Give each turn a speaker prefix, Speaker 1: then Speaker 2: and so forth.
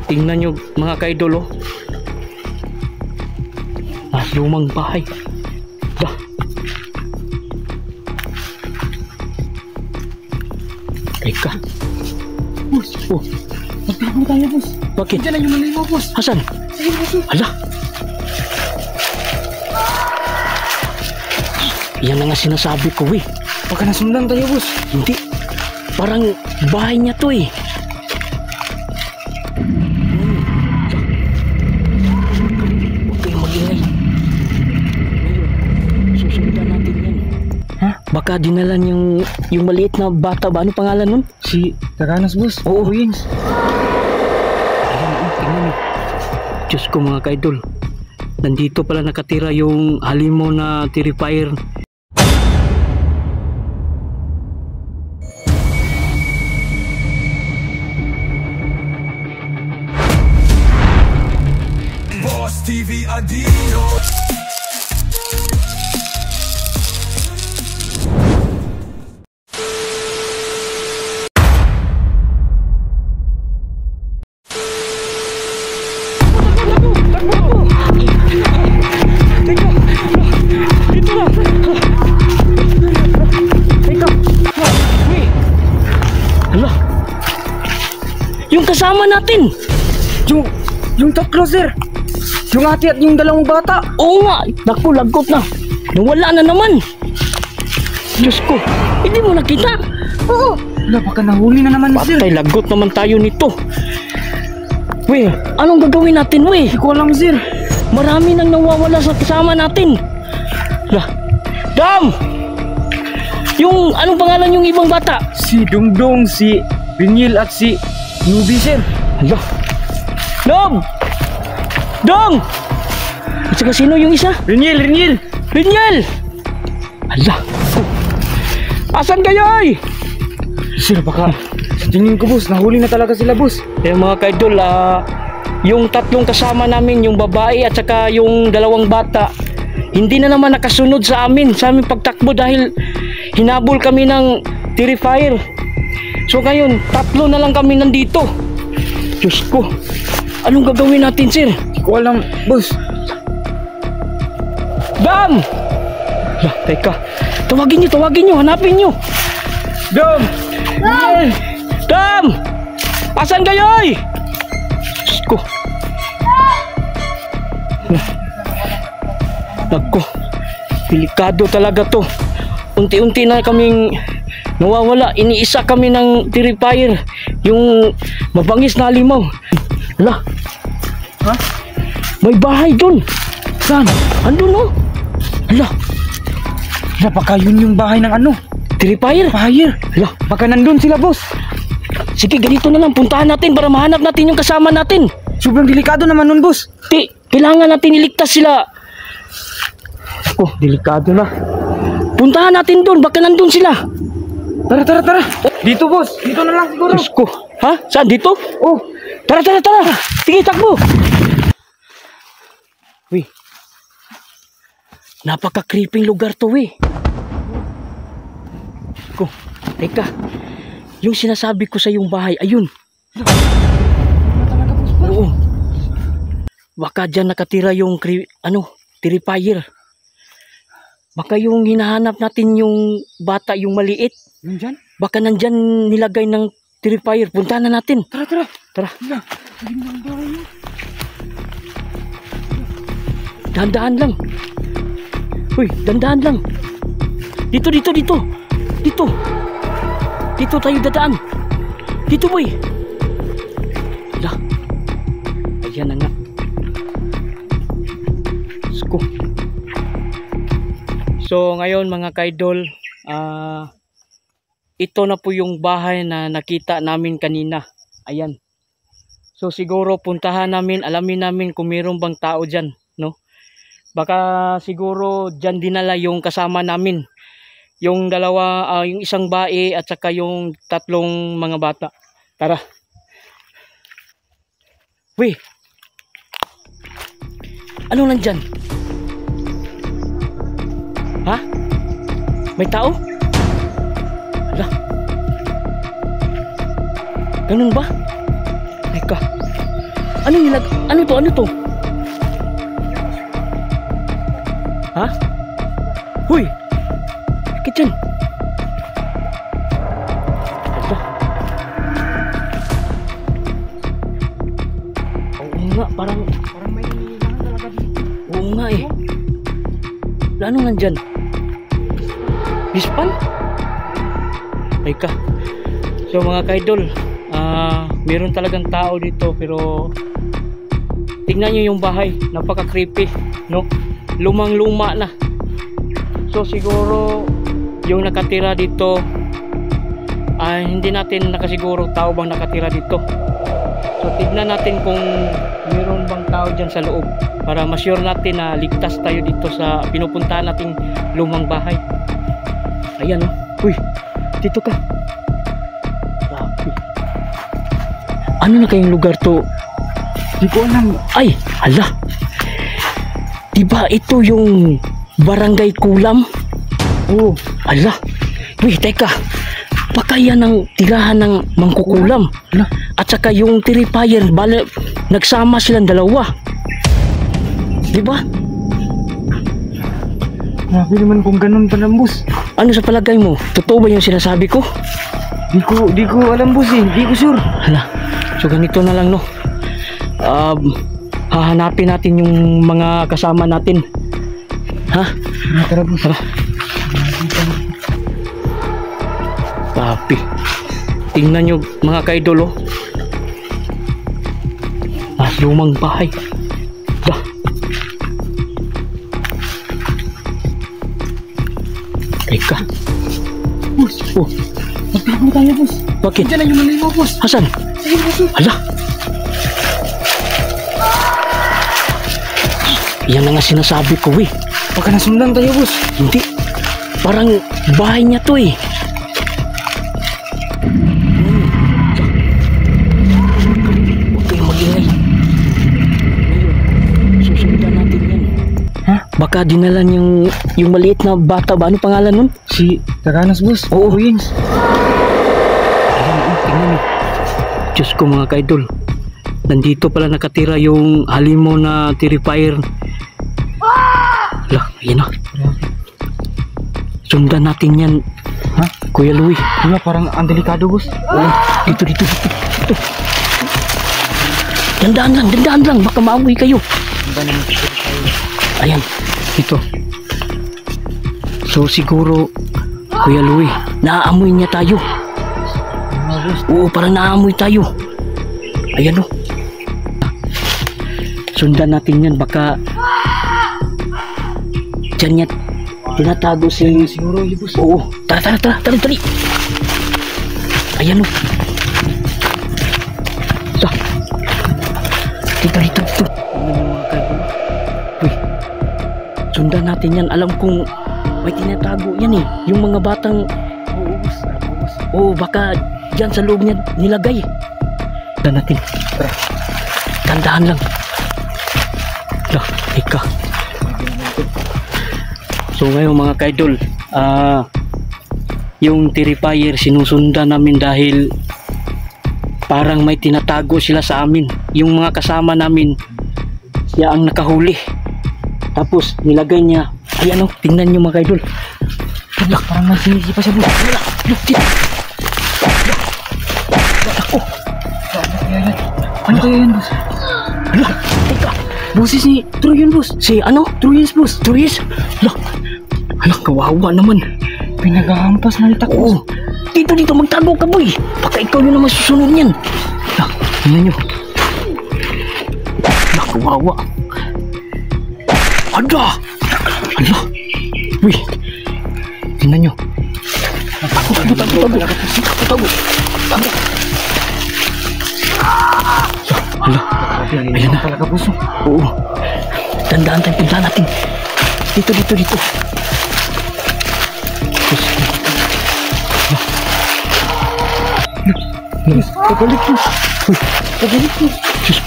Speaker 1: Tingnan nyo mga kaidol, oh. Lumang bahay. Dah. Teka.
Speaker 2: Bos.
Speaker 1: Oh.
Speaker 2: Magtago tayo, bos.
Speaker 1: Bakit?
Speaker 2: Diyan na yung malay mo, bos.
Speaker 1: Hasan?
Speaker 2: Ayun, bos.
Speaker 1: Hala. Yan na nga sinasabi ko, eh.
Speaker 2: Baka nasundan tayo, bos.
Speaker 1: Hindi. Parang bahay niya to, eh. Huwag kayong mag-ingay. Ngayon, susundan natin yan.
Speaker 2: Ha?
Speaker 1: Baka dinalan yung maliit na bata ba? Ano pangalan nun?
Speaker 2: Si Taranas, bos.
Speaker 1: Oo.
Speaker 2: Wings.
Speaker 1: Ayan, tingnan mo. Diyos ko mga kaidol. Nandito pala nakatira yung halimaw na terrifier.
Speaker 3: Boss TV Adino.
Speaker 1: Hala. Yung kasama natin.
Speaker 2: Yung tatlo, sir. Yung ate at yung dalawang bata.
Speaker 1: Oo nga. Naku, lagot na. Nawala na naman. Diyos ko. Hindi mo nakita.
Speaker 2: Oo. Wala, baka nahuli na naman, sir.
Speaker 1: Patay, lagot naman tayo nito. Weh, anong gagawin natin, weh?
Speaker 2: Hindi ko alam, sir.
Speaker 1: Marami nang nawawala sa kasama natin. Lah. Dam! Yung, anong pangalan yung ibang bata?
Speaker 2: Si Dungdong, si Ringil at si Nubi, sir.
Speaker 1: Hala. Dam! Dong! At saka sino yung isa?
Speaker 2: Ringil.
Speaker 1: Linyal! Hala. Asan kayo, ay?
Speaker 2: Sir, baka sa tingin ko, boss, nahuli na talaga sila, boss.
Speaker 1: Eh mga kaidol, yung tatlong kasama namin, yung babae at saka yung dalawang bata, hindi na naman nakasunod sa aming pagtakbo dahil hinabol kami ng terrifier. So ngayon, tatlo na lang kami nandito. Diyos ko, anong gagawin natin, sir?
Speaker 2: Hindi ko alam, boss.
Speaker 1: Dam! Lah, teka, tawagin nyo, hanapin nyo.
Speaker 2: Dom!
Speaker 1: Dam! Asan kayo, ay? Diyos ko. Nako, delikado talaga to. Unti-unti na kaming nawawala. Iniisa kami ng terrifier. Yung mabangis na halimaw. Hala.
Speaker 2: Ha?
Speaker 1: May bahay dun.
Speaker 2: Saan?
Speaker 1: Andun, no? Hala.
Speaker 2: Hala, baka yun yung bahay ng ano?
Speaker 1: Terrifier.
Speaker 2: Fire.
Speaker 1: Hala.
Speaker 2: Baka nandun sila, boss.
Speaker 1: Sige, ganito na lang. Puntahan natin para mahanap natin yung kasama natin.
Speaker 2: Sobrang delikado naman nun, boss.
Speaker 1: Kailangan natin iligtas sila. Ako, delikado na. Puntahan natin doon, baka nandun sila.
Speaker 2: Tara. Dito, boss. Dito na lang siguro.
Speaker 1: Diyos ko. Ha? Saan? Dito?
Speaker 2: Oh.
Speaker 1: Tara. Sige, takbo. Uy. Napaka-creeping lugar to, eh. Ko, teka. Yung sinasabi ko sa yung bahay, ayun. Oo. Baka dyan nakatira yung terrifier. Baka yung hinahanap natin yung bata, yung maliit.
Speaker 2: Yun dyan?
Speaker 1: Baka nandyan nilagay ng terrifier. Puntahan na natin.
Speaker 2: Tara.
Speaker 1: Tara.
Speaker 2: Hala. Yung bahay yun.
Speaker 1: Dahan-dahan lang. Uy, dahan-dahan lang. Dito. Dito tayo dadaan. Dito, boy. Hala. Ayan na nga. Sko. So ngayon mga kaidol, ito na po yung bahay na nakita namin kanina. Ayan. So siguro puntahan namin, alamin namin kung mayroon bang tao dyan, no? Baka siguro dyan dinala yung kasama namin. Yung dalawa, yung isang bae at saka yung tatlong mga bata. Tara. Uy. Ano nandyan? Ha? May tao? Hala. Ganun ba? Teka. Ano to? Ha? Huy! Sakit yan. Aba. Oo nga, parang
Speaker 2: may nangyayari talaga dito.
Speaker 1: oo nga eh. Ano nandyan? Bispan? Teka. So mga kaidol, meron talagang tao dito pero tingnan nyo yung bahay, napaka creepy, no? Lumang luma na. So siguro yung nakatira dito hindi natin nakasiguro tao bang nakatira dito. So tignan natin kung meron bang tao dyan sa loob para ma-sure natin na ligtas tayo dito sa pinupuntahan nating lumang bahay. Ayan oh. Uy, dito ka. Grabe. Ano na kayong lugar to?
Speaker 2: Di ko alam.
Speaker 1: Ay, hala. Diba ito yung Barangay Kulam?
Speaker 2: Oo.
Speaker 1: Hala. Uy, teka. Baka yan ang tirahan ng Mangkukulam.
Speaker 2: Hala.
Speaker 1: At saka yung Terrifier, nagsama silang dalawa. Diba?
Speaker 2: Grabe naman kung ganun pala, boss.
Speaker 1: Ano sa palagay mo? Totoo ba yung sinasabi ko?
Speaker 2: Di ko alam, boss eh. Di ko sure.
Speaker 1: Hala. So ganito na lang, no? Hahanapin natin yung mga kasama natin. Ha?
Speaker 2: Tara, boss.
Speaker 1: Tara. Papi. Tingnan nyo mga kaidol, oh. Lumang bahay. Bah. Teka.
Speaker 2: Boss.
Speaker 1: Oh,
Speaker 2: Magpapagod tayo, boss.
Speaker 1: bakit?
Speaker 2: Diyan na yung malay mo, boss.
Speaker 1: Hasan?
Speaker 2: Ayun, boss.
Speaker 1: Hala. Yan na nga sinasabi ko, eh.
Speaker 2: Baka nasundan tayo, boss.
Speaker 1: Hindi. Parang bahay niya to, eh. Huwag kayong mag-ingay. Ngayon, susundan natin yan.
Speaker 2: Ha?
Speaker 1: Baka dinalan yung maliit na bata ba? Ano pangalan nun?
Speaker 2: Si Taranas, boss.
Speaker 1: Oo.
Speaker 2: Wings.
Speaker 1: Ayan, tingnan mo. Diyos ko mga kaidol. Nandito pala nakatira yung halimaw na Terrifier. Hala, ayan na. Sundan natin yan.
Speaker 2: Ha?
Speaker 1: Kuya Louie.
Speaker 2: Diba, parang ang delikado, boss.
Speaker 1: Oh, dito. Dandaan lang. Baka maamoy kayo. Ayan, dito. So siguro, Kuya Louie, naaamoy niya tayo. Oo, parang naaamoy tayo. Ayan o. Sundan natin yan. Baka dyan niya tinatago
Speaker 2: Siguro, yun, boss.
Speaker 1: Oo, tara. Ayan o. Dito. Uy, sundan natin yan. Alam kong may tinatago yan eh. Yung mga batang oo, baka dyan sa loob niya nilagay. Sundan natin. Tandaan lang. Ika. So ngayon mga kaidol, yung Terrifier sinusundan namin dahil parang may tinatago sila sa amin. Yung mga kasama namin, siya ang nakahuli. Tapos nilagay niya, ay ano, tingnan nyo mga kaidol. Hala,
Speaker 2: Parang may sinisipa siya, boss.
Speaker 1: hala, look dito. Ako,
Speaker 2: Ano kaya yan, boss?
Speaker 1: hala, teka.
Speaker 2: Boses ni True yun, boss.
Speaker 1: Si ano?
Speaker 2: Truyens, boss.
Speaker 1: Turis? Hala, kawawa naman.
Speaker 2: Pinagahampas na itak, boss.
Speaker 1: Oo. Dito, magtago ka boy. Baka ikaw yun naman susunod niyan. Tingnan nyo. Kawawa. Ada! Uy. Tingnan nyo. Tago. Hala. Ayan na.
Speaker 2: Talaga, boss.
Speaker 1: Oo. Tandaan tayo, punta natin. Dito.
Speaker 2: Boss, pabalik, boss.
Speaker 1: Diyos